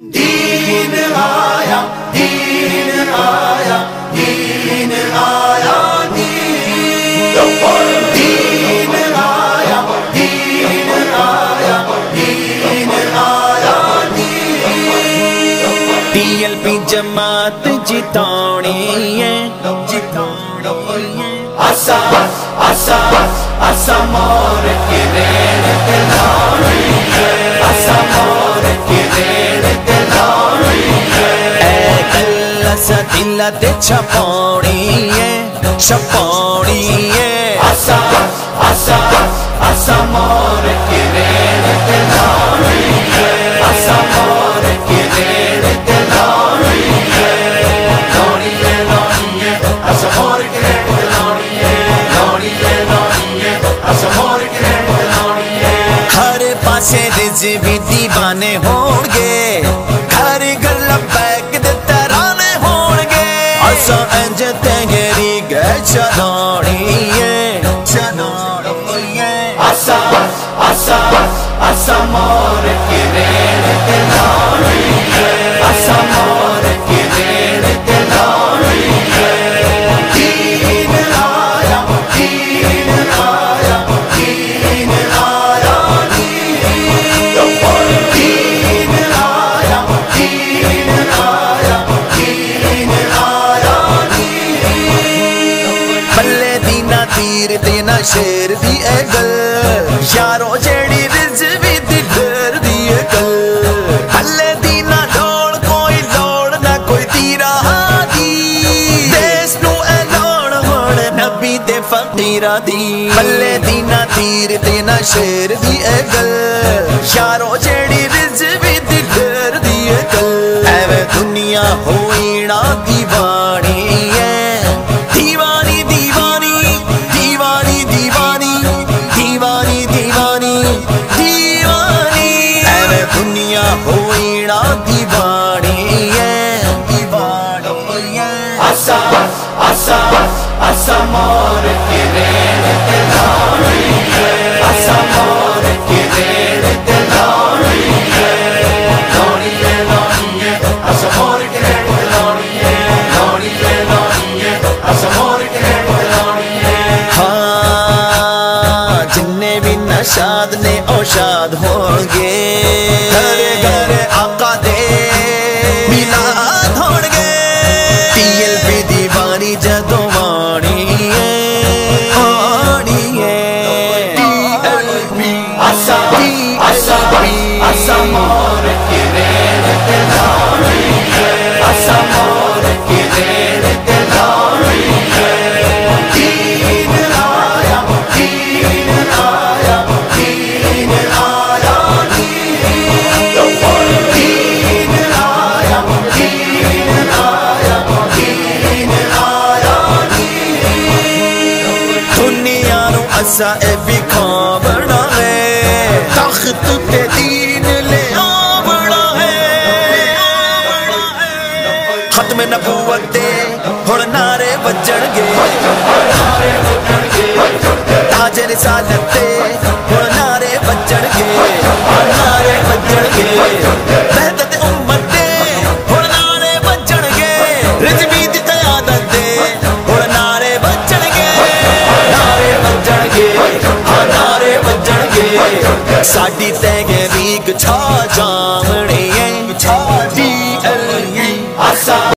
دین آیا دین آیا دین آیا دین آیا دین آیا دین آیا ٹی ایل پی جماعت جتانی ہے اسا اسا اسا مور کی رین تلانی ہے اسا مور کی رین تلانی ہے اے کل سا دل تے چھپانی ہے چھپانی ہے اسا اسا اسا مور کی رین تلانی ہے اسا مور کی رین تلانی ہے لانی ہے لانی ہے اسا مور کی رین تلانی ہے لانی ہے لانی ہے اسا مور کی رین تلانی ہے ہر پاسے رضوی دیوانے ہون گے ہر گل بیک دے ترانے ہون گے اسا انج تنگری گئے چلانی ہے چلانی ہے اسا اسا اسا مور کی رین تلانی ہے اسا مور کی رین تلانی ہے دین آیا دین آیا دین آیا دین آیا دین آیا دین آیا بلے دینا تیر دینا شیر دی اے گل یارو جیڑی رضوی دی ڈر دی اے گل بلے دینا دوڑ کوئی دوڑ نہ کوئی تیرا دی دیس نو اے دوڑ ہوڑ نبی دے فقیرہ دی بلے دینا تیر دینا شیر دی اے گل یارو جیڑی رضوی دی ڈر دی اے گل اے وے دنیا ہوئینا دیوانی ہے دیوانی دیوانی دیوانی دیوانی دیوانی دیوانی دیوانی اے وے دنیا ہوئینا دیوانی ہے دیوانی ہے اسا اسا اسا مور کی رین تلانی ہے اسا مور کی رین تلانی ہے لانی ہے لانی ہے اسا مور کی رین تلانی ہے لانی ہے لانی ہے اسا مور کی رین تلانی ہے ہاں جننے بھی نشاد نے اوشاد ہوں گے گھر گھر آقا دے میلاد ہوں گے ٹی ایل پی دیوانی جدو وانی ہے آنی ہے ٹی ایل پی اسا اسا اسا مور کی رین تلانی ہے اسا مور کی رین تلانی ہے دین آیا دین آیا دین آیا دین آیا دین آیا دین آیا دنیا نو اسا اے بکھاونا ہے تخت تے دین لے آونا ہے ختم نبوت دے ہن نعرے بجن گے تاج رسالت دے ہن نعرے بجن گے نعرے بجن گے وحدت امت دے ہن نعرے بجن گے رضوی دی قیادت دے ہن نعرے بجن گے نعرے بجن گے ہاں نعرے بجن گے ساڈی تحریک چھا جامنی ہے چھا ٹی ایل پی اسا